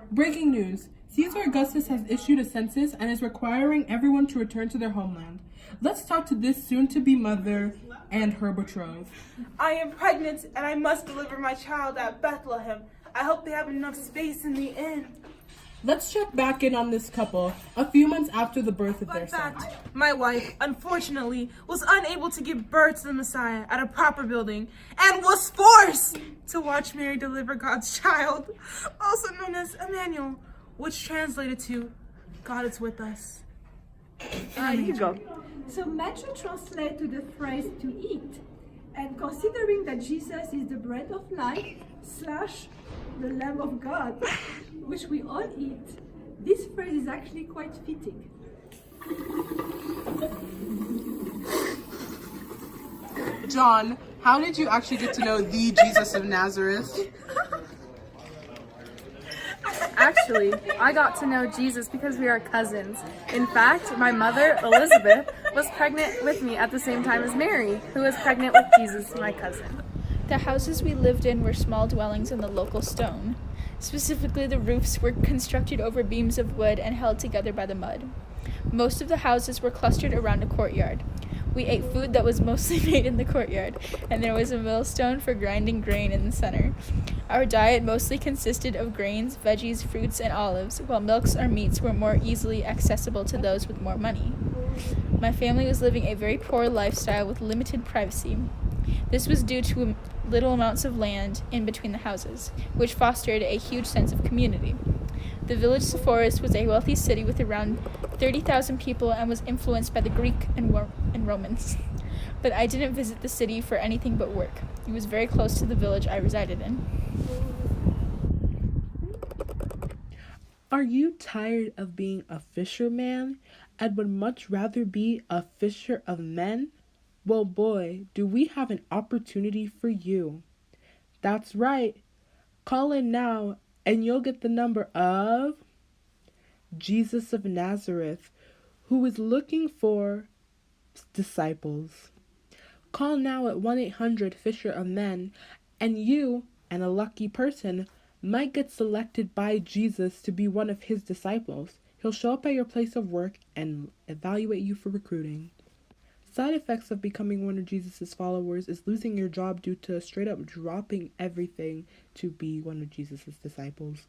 Breaking news. Caesar Augustus has issued a census and is requiring everyone to return to their homeland. Let's talk to this soon-to-be mother and her betrothed. I am pregnant and I must deliver my child at Bethlehem. I hope they have enough space in the inn. Let's check back in on this couple a few months after the birth of their son. My wife, unfortunately, was unable to give birth to the Messiah at a proper building and was forced to watch Mary deliver God's child, also known as Emmanuel, which translated to God is with us. You go. So Matthew translates to the phrase to eat. And considering that Jesus is the bread of life / the Lamb of God, which we all eat, this phrase is actually quite fitting. John, how did you actually get to know the Jesus of Nazareth? Actually, I got to know Jesus because we are cousins. In fact, my mother, Elizabeth, was pregnant with me at the same time as Mary, who was pregnant with Jesus, my cousin. The houses we lived in were small dwellings in the local stone. Specifically, the roofs were constructed over beams of wood and held together by the mud. Most of the houses were clustered around a courtyard. We ate food that was mostly made in the courtyard, and there was a millstone for grinding grain in the center. Our diet mostly consisted of grains, veggies, fruits, and olives, while milks or meats were more easily accessible to those with more money. My family was living a very poor lifestyle with limited privacy. This was due to little amounts of land in between the houses, which fostered a huge sense of community. The village Sepphoris was a wealthy city with around 30,000 people and was influenced by the Greek and Romans. But I didn't visit the city for anything but work. It was very close to the village I resided in. Are you tired of being a fisherman and would much rather be a fisher of men? Well, boy, do we have an opportunity for you. That's right. Call in now and you'll get the number of Jesus of Nazareth, who is looking for disciples. Call now at 1-800-FISHER of Men, and you, and a lucky person, might get selected by Jesus to be one of his disciples. He'll show up at your place of work and evaluate you for recruiting. Side effects of becoming one of Jesus' followers is losing your job due to straight up dropping everything to be one of Jesus' disciples.